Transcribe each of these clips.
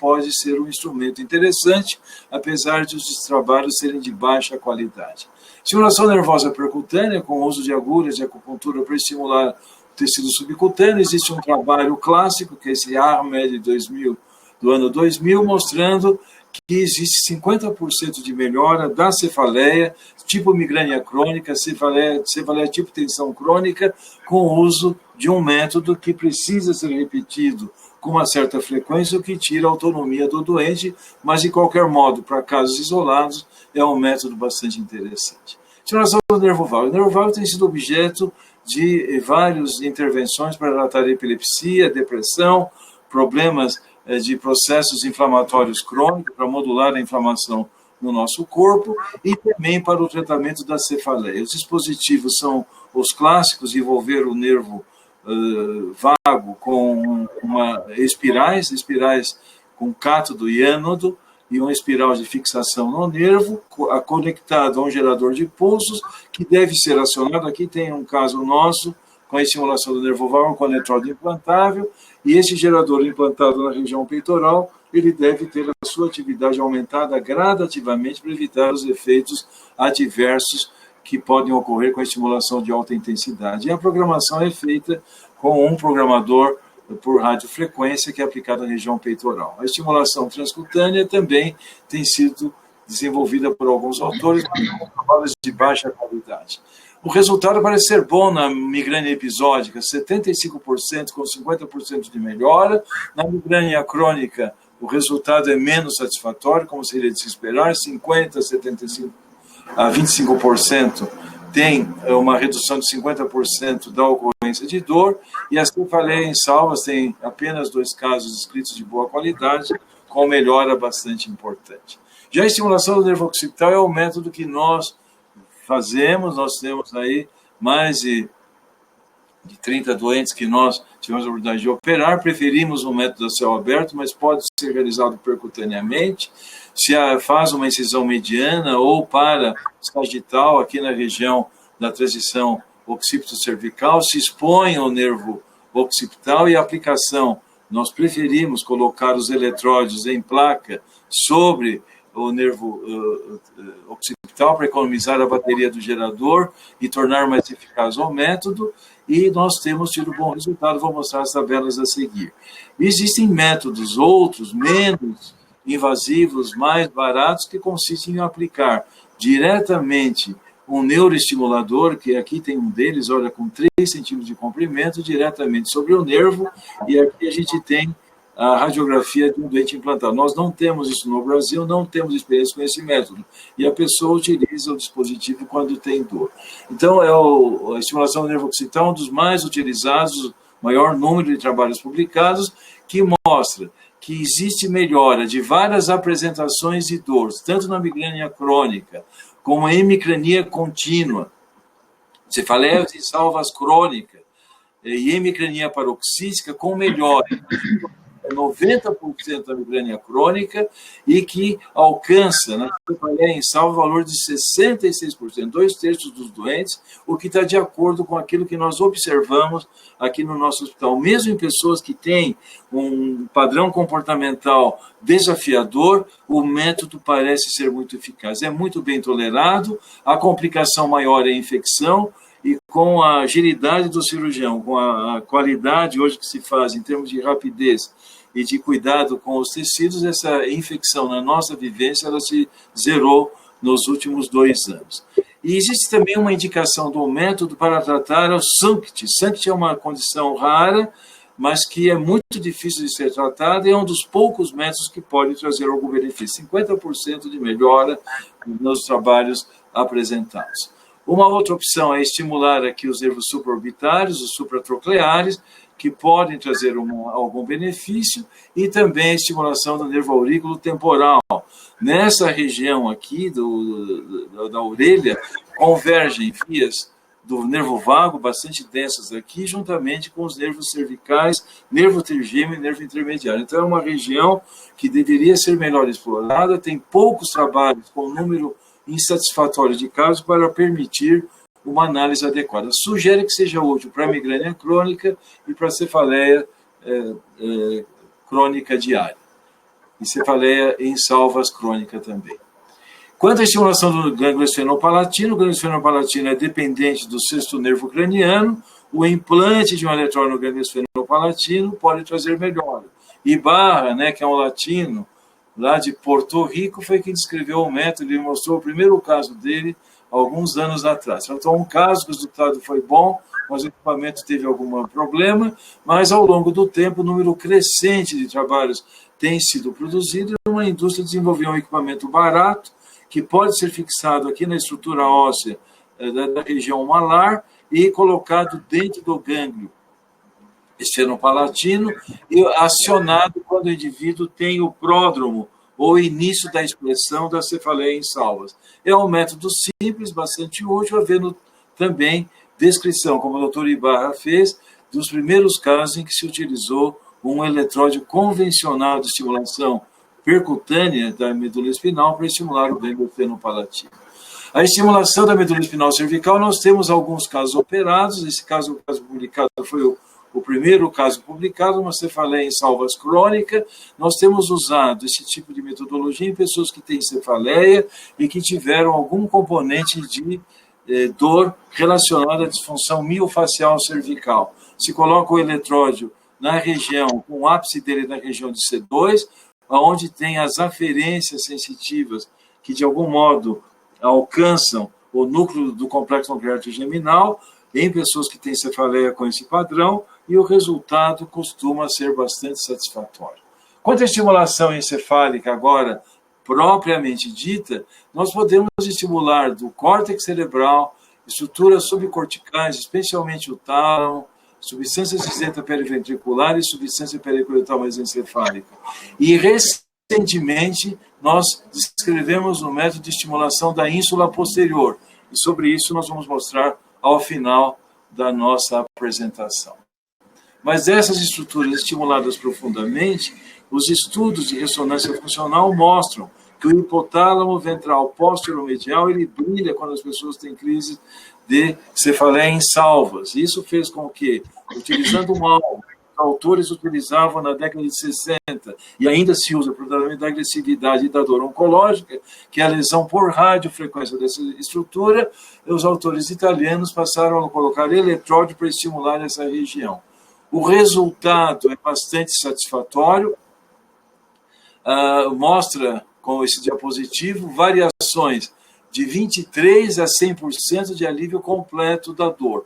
pode ser um instrumento interessante, apesar de os trabalhos serem de baixa qualidade. Estimulação nervosa percutânea, com o uso de agulhas de acupuntura para estimular o tecido subcutâneo. Existe um trabalho clássico, que é esse Ahmed do ano 2000, mostrando que existe 50% de melhora da cefaleia, tipo migrânia crônica, cefaleia tipo tensão crônica, com o uso de um método que precisa ser repetido com uma certa frequência, o que tira a autonomia do doente, mas, de qualquer modo, para casos isolados, é um método bastante interessante. Estimulação do nervo vago. O nervo vago tem sido objeto de várias intervenções para tratar epilepsia, depressão, problemas de processos inflamatórios crônicos, para modular a inflamação no nosso corpo, e também para o tratamento da cefaleia. Os dispositivos são os clássicos de envolver o nervo vago com espirais com cátodo e ânodo, e uma espiral de fixação no nervo, conectado a um gerador de pulsos, que deve ser acionado. Aqui tem um caso nosso, com a estimulação do nervo vago com eletródo implantável, e esse gerador implantado na região peitoral, ele deve ter a sua atividade aumentada gradativamente para evitar os efeitos adversos que podem ocorrer com a estimulação de alta intensidade. E a programação é feita com um programador por radiofrequência que é aplicado na região peitoral. A estimulação transcutânea também tem sido desenvolvida por alguns autores, mas com trabalhos de baixa qualidade. O resultado parece ser bom na migrânia episódica, 75% com 50% de melhora. Na migrânia crônica, o resultado é menos satisfatório, como seria de se esperar, 50%, 75% a 25% tem uma redução de 50% da ocorrência de dor, e a cefaleia em salvas tem apenas 2 casos descritos de boa qualidade, com melhora bastante importante. Já a estimulação do nervo occipital é o método que nós fazemos. Nós temos aí mais de 30 doentes que nós tivemos a oportunidade de operar. Preferimos o método a céu aberto, mas pode ser realizado percutaneamente. Se faz uma incisão mediana ou para sagital, aqui na região da transição occipito-cervical, se expõe ao nervo occipital, e a aplicação, nós preferimos colocar os eletródes em placa sobre o nervo occipital para economizar a bateria do gerador e tornar mais eficaz o método, e nós temos tido bom resultado. Vou mostrar as tabelas a seguir. Existem métodos outros, menos invasivos, mais baratos, que consistem em aplicar diretamente um neuroestimulador, que aqui tem um deles, olha, com 3 centímetros de comprimento, diretamente sobre o nervo, e aqui a gente tem a radiografia de um doente implantado. Nós não temos isso no Brasil, não temos experiência com esse método, e a pessoa utiliza o dispositivo quando tem dor. Então, a estimulação do nervo occipital é um dos mais utilizados, maior número de trabalhos publicados, que mostra que existe melhora de várias apresentações de dor, tanto na migrânia crônica, como em hemicrania contínua, cefaleias e salvas crônica, e hemicrania paroxística, com melhora 90% da migrânia crônica, e que alcança, na cefaleia em salva, o valor de 66%, 2/3 dos doentes, o que está de acordo com aquilo que nós observamos aqui no nosso hospital. Mesmo em pessoas que têm um padrão comportamental desafiador, o método parece ser muito eficaz. É muito bem tolerado, a complicação maior é a infecção, e com a agilidade do cirurgião, com a qualidade hoje que se faz em termos de rapidez e de cuidado com os tecidos, essa infecção, na nossa vivência, ela se zerou nos últimos 2 anos. E existe também uma indicação do método para tratar o SUNCT. SUNCT é uma condição rara, mas que é muito difícil de ser tratada, e é um dos poucos métodos que pode trazer algum benefício. 50% de melhora nos trabalhos apresentados. Uma outra opção é estimular aqui os nervos supraorbitários, os supratrocleares, que podem trazer algum benefício, e também a estimulação do nervo aurículo temporal. Nessa região aqui da orelha, convergem vias do nervo vago bastante densas aqui, juntamente com os nervos cervicais, nervo trigêmeo e nervo intermediário. Então é uma região que deveria ser melhor explorada, tem poucos trabalhos com número insatisfatório de casos para permitir uma análise adequada. Sugere que seja útil para a migrânia crônica e para a cefaleia crônica diária. e cefaleia em salvas crônica também. Quanto à estimulação do gânglio esfenopalatino, o gânglio esfenopalatino é dependente do sexto nervo craniano, o implante de um eletrode no gânglio esfenopalatino pode trazer melhora. Ibarra, né, que é um latino, lá de Porto Rico, foi quem descreveu o método e mostrou o primeiro caso dele alguns anos atrás. Tratou um caso, o resultado foi bom, mas o equipamento teve algum problema, mas ao longo do tempo, o número crescente de trabalhos tem sido produzido e uma indústria desenvolveu um equipamento barato que pode ser fixado aqui na estrutura óssea da região malar e colocado dentro do gânglio esfenopalatino e acionado quando o indivíduo tem o pródromo ou início da expressão da cefaleia em salvas. É um método simples, bastante útil, havendo também descrição, como o Dr. Ibarra fez, dos primeiros casos em que se utilizou um eletrode convencional de estimulação percutânea da medula espinal para estimular o gânglio esfenopalatino. A estimulação da medula espinal cervical, nós temos alguns casos operados, esse caso publicado foi o primeiro caso publicado, uma cefaleia em salvas crônica. Nós temos usado esse tipo de metodologia em pessoas que têm cefaleia e que tiveram algum componente de dor relacionada à disfunção miofacial cervical. Se coloca o eletródio na região, com o ápice dele na região de C2, onde tem as aferências sensitivas que, de algum modo, alcançam o núcleo do complexo nuclear trigeminal, em pessoas que têm cefaleia com esse padrão, e o resultado costuma ser bastante satisfatório. Quanto à estimulação encefálica, agora, propriamente dita, nós podemos estimular do córtex cerebral, estruturas subcorticais, especialmente o tálamo, substância cinzenta periventricular e substância pericoital mesencefálica. E, recentemente, nós descrevemos um método de estimulação da ínsula posterior, e sobre isso nós vamos mostrar ao final da nossa apresentação. Mas essas estruturas estimuladas profundamente, os estudos de ressonância funcional mostram que o hipotálamo ventral posteromedial ele brilha quando as pessoas têm crise de cefaleia em salvas. Isso fez com que, utilizando um alvo, os autores utilizavam na década de 60, e ainda se usa para o tratamento da agressividade e da dor oncológica, que é a lesão por radiofrequência dessa estrutura, os autores italianos passaram a colocar eletrode para estimular essa região. O resultado é bastante satisfatório, mostra com esse diapositivo variações de 23% a 100% de alívio completo da dor,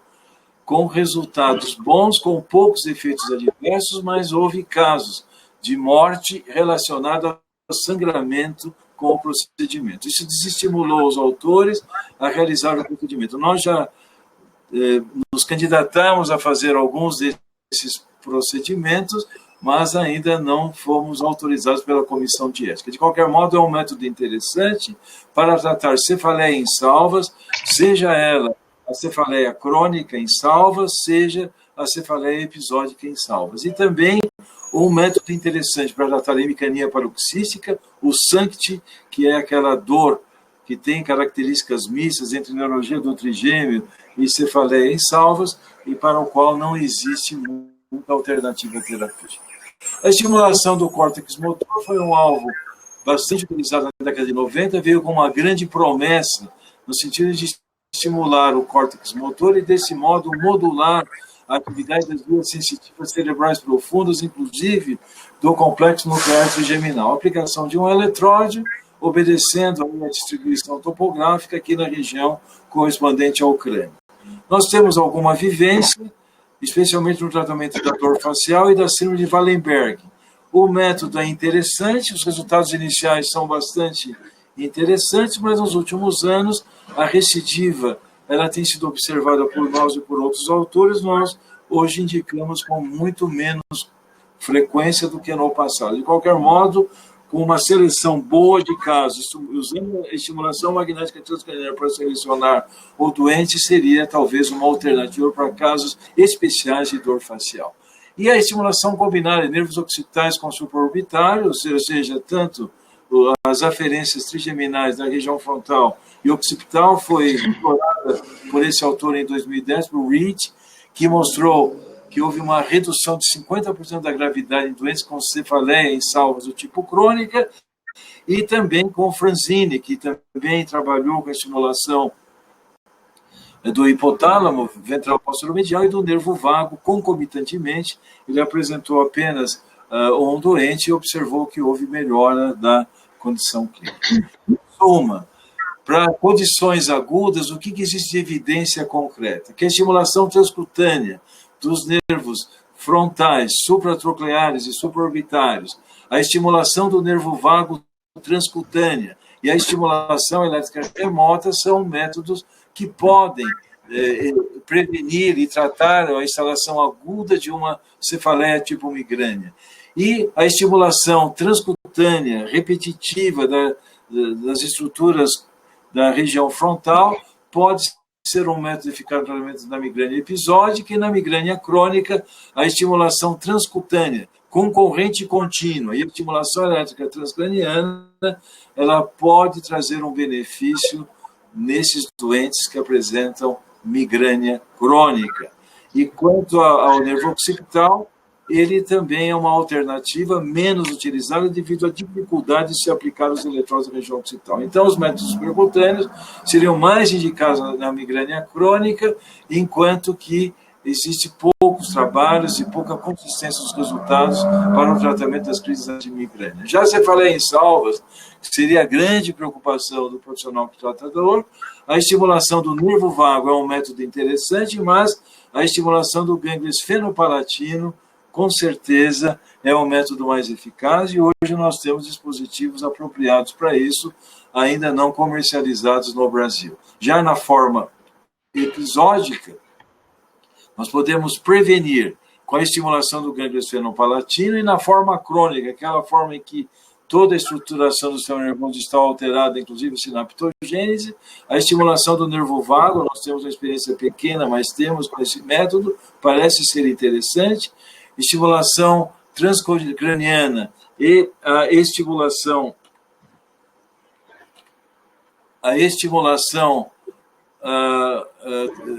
com resultados bons, com poucos efeitos adversos, mas houve casos de morte relacionada ao sangramento com o procedimento. Isso desestimulou os autores a realizar o procedimento. Nós já nos candidatamos a fazer alguns desses procedimentos, mas ainda não fomos autorizados pela comissão de ética. De qualquer modo, é um método interessante para tratar cefaleia em salvas, seja ela a cefaleia crônica em salvas, seja a cefaleia episódica em salvas. E também um método interessante para tratar a hemicrania paroxística, o SANCT, que é aquela dor que tem características mistas entre neurologia do trigêmeo e cefaleia em salvas, e para o qual não existe muita alternativa terapêutica. A estimulação do córtex motor foi um alvo bastante utilizado na década de 90, veio com uma grande promessa, no sentido de estimular o córtex motor e, desse modo, modular a atividade das vias sensitivas cerebrais profundas, inclusive do complexo nuclear trigeminal. A aplicação de um eletrode, obedecendo a uma distribuição topográfica aqui na região correspondente ao crânio. Nós temos alguma vivência, especialmente no tratamento da dor facial e da síndrome de Wallenberg. O método é interessante, os resultados iniciais são bastante interessantes, mas nos últimos anos a recidiva ela tem sido observada por nós e por outros autores, nós hoje indicamos com muito menos frequência do que no passado. De qualquer modo, com uma seleção boa de casos, usando a estimulação magnética transcraniana para selecionar o doente, seria talvez uma alternativa para casos especiais de dor facial. E a estimulação combinada de nervos occipitais com supraorbitários, ou seja, tanto as aferências trigeminais da região frontal e occipital, foi explorada por esse autor em 2010, por Reed, que mostrou que houve uma redução de 50% da gravidade em doentes com cefaleia em salvas do tipo crônica, e também com Franzini, que também trabalhou com a estimulação do hipotálamo ventral posterior-medial e do nervo vago concomitantemente. Ele apresentou apenas um doente e observou que houve melhora da condição clínica. Em suma, para condições agudas, o que existe de evidência concreta? Que a estimulação transcutânea dos nervos frontais, supratrocleares e supraorbitários, a estimulação do nervo vago transcutânea e a estimulação elétrica remota são métodos que podem prevenir e tratar a instalação aguda de uma cefaleia tipo migrânia. E a estimulação transcutânea repetitiva das estruturas da região frontal pode ser um método eficaz no tratamento da migrânia episódica, e na migrânia crônica, a estimulação transcutânea concorrente e contínua e a estimulação elétrica transcraniana, ela pode trazer um benefício nesses doentes que apresentam migrânia crônica. E quanto ao nervo occipital, ele também é uma alternativa menos utilizada devido à dificuldade de se aplicar os eletrodos na região occipital. Então, os métodos percutâneos seriam mais indicados na migrânia crônica, enquanto que existe poucos trabalhos e pouca consistência dos resultados para o tratamento das crises de migrânia. Já se falei em salvas, que seria a grande preocupação do profissional que trata da dor, a estimulação do nervo vago é um método interessante, mas a estimulação do gânglio esfenopalatino, com certeza, é o método mais eficaz, e hoje nós temos dispositivos apropriados para isso, ainda não comercializados no Brasil. Já na forma episódica, nós podemos prevenir com a estimulação do gânglio esfenopalatino, e na forma crônica, aquela forma em que toda a estruturação do sistema nervoso está alterada, inclusive a sinaptogênese, a estimulação do nervo vago, nós temos uma experiência pequena, mas temos com esse método, parece ser interessante, estimulação transcraniana e a estimulação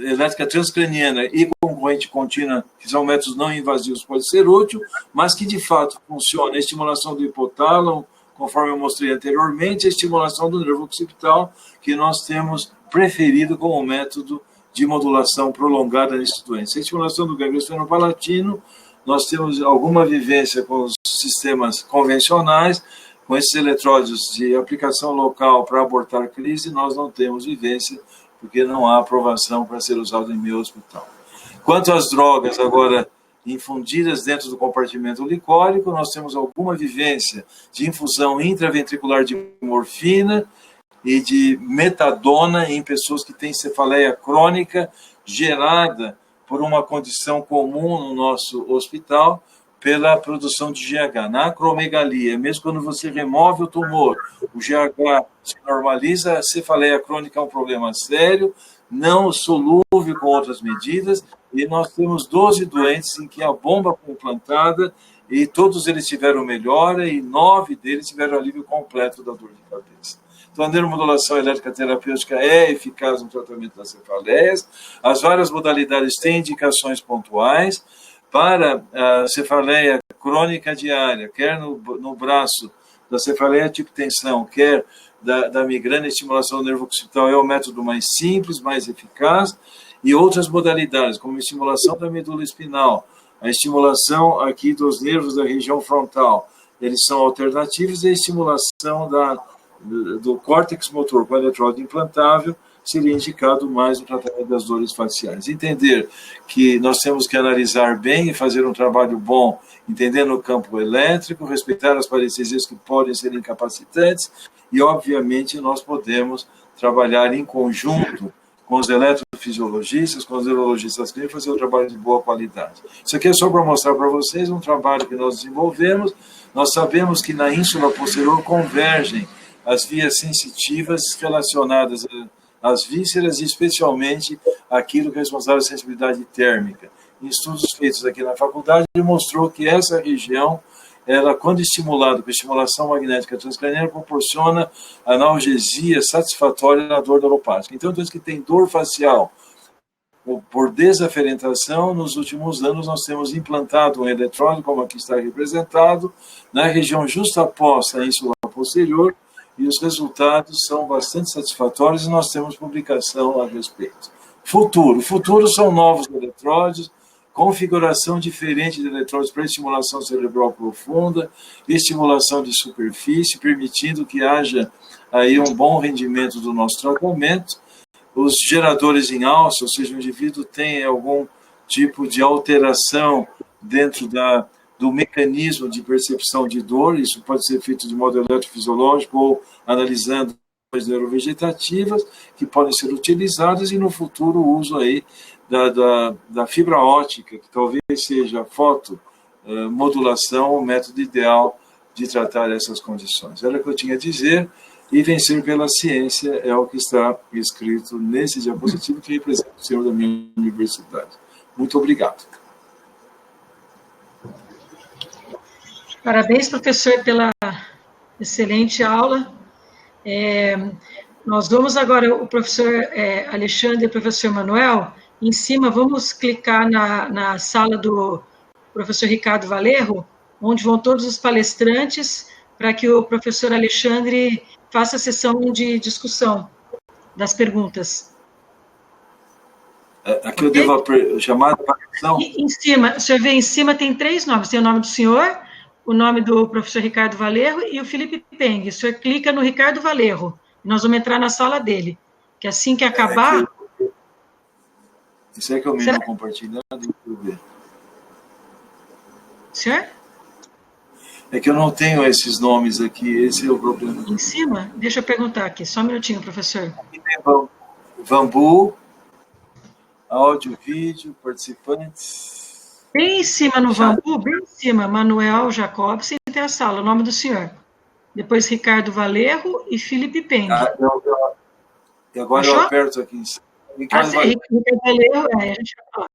elétrica transcraniana e concorrente contínua, que são métodos não invasivos, pode ser útil, mas que de fato funciona a estimulação do hipotálamo, conforme eu mostrei anteriormente, a estimulação do nervo occipital, que nós temos preferido como método de modulação prolongada nesses doentes. A estimulação do gânglio esfenopalatino, nós temos alguma vivência com os sistemas convencionais, com esses eletrodos de aplicação local para abortar crise, nós não temos vivência, porque não há aprovação para ser usado em meu hospital. Quanto às drogas agora infundidas dentro do compartimento licórico, nós temos alguma vivência de infusão intraventricular de morfina e de metadona em pessoas que têm cefaleia crônica gerada por uma condição comum no nosso hospital, pela produção de GH. Na acromegalia, mesmo quando você remove o tumor, o GH se normaliza, a cefaleia crônica é um problema sério, não solúvel com outras medidas, e nós temos 12 doentes em que a bomba foi implantada e todos eles tiveram melhora e 9 deles tiveram alívio completo da dor de cabeça. Então, a neuromodulação elétrica terapêutica é eficaz no tratamento das cefaleias, as várias modalidades têm indicações pontuais. Para a cefaleia crônica diária, quer no braço da cefaleia tipo tensão, quer da migrânia e estimulação do nervo occipital, é o método mais simples, mais eficaz, e outras modalidades, como a estimulação da medula espinal, a estimulação aqui dos nervos da região frontal, eles são alternativos, e a estimulação do córtex motor com eletrodo implantável seria indicado mais no tratamento das dores faciais. Entender que nós temos que analisar bem e fazer um trabalho bom, entendendo o campo elétrico, respeitar as parestesias que podem ser incapacitantes, e, obviamente, nós podemos trabalhar em conjunto com os eletrofisiologistas, com os neurologistas clínicos, fazer um trabalho de boa qualidade. Isso aqui é só para mostrar para vocês um trabalho que nós desenvolvemos. Nós sabemos que na ínsula posterior convergem as vias sensitivas relacionadas às vísceras, e especialmente aquilo que é responsável pela sensibilidade térmica. Em estudos feitos aqui na faculdade, mostrou que essa região, ela, quando estimulada com estimulação magnética transcraniana, proporciona analgesia satisfatória na dor neuropática. Então, doentes que têm dor facial por desaferentação, nos últimos anos nós temos implantado um eletrode, como aqui está representado, na região justaposta à ínsula posterior, e os resultados são bastante satisfatórios e nós temos publicação a respeito. Futuro são novos eletrodes, configuração diferente de eletrodes para estimulação cerebral profunda, estimulação de superfície, permitindo que haja aí um bom rendimento do nosso tratamento. Os geradores em alça, ou seja, o indivíduo tem algum tipo de alteração dentro do mecanismo de percepção de dor, isso pode ser feito de modo eletrofisiológico ou analisando as neurovegetativas que podem ser utilizadas, e no futuro o uso aí da fibra óptica, que talvez seja a fotomodulação, o método ideal de tratar essas condições. Era o que eu tinha a dizer, e vencer pela ciência é o que está escrito nesse diapositivo que representa o senhor da minha universidade. Muito obrigado. Parabéns, professor, pela excelente aula. Nós vamos agora, o professor Alexandre e o professor Manuel, em cima, vamos clicar na sala do professor Ricardo Valerro, onde vão todos os palestrantes, para que o professor Alexandre faça a sessão de discussão das perguntas. Aqui eu devo chamar a atenção. Em cima, o senhor vê em cima, tem 3 nomes. Tem o nome do senhor, o nome do professor Ricardo Valerro e o Felipe Peng. O senhor clica no Ricardo Valerro. Nós vamos entrar na sala dele. Que assim que acabar... Isso é que é o menu compartilhado? Deixa eu ver. Senhor? É que eu não tenho esses nomes aqui, esse é o problema. Em cima? Deixa eu perguntar aqui, só um minutinho, professor. Aqui tem Vambu, áudio, vídeo, participantes. Bem em cima no Vambu, bem em cima, Manuel Jacobsen, tem a sala, o nome do senhor. Depois Ricardo Valerro e Felipe Peng. E agora achou? Eu aperto aqui em cima. Ricardo Valerro, a gente vai falar.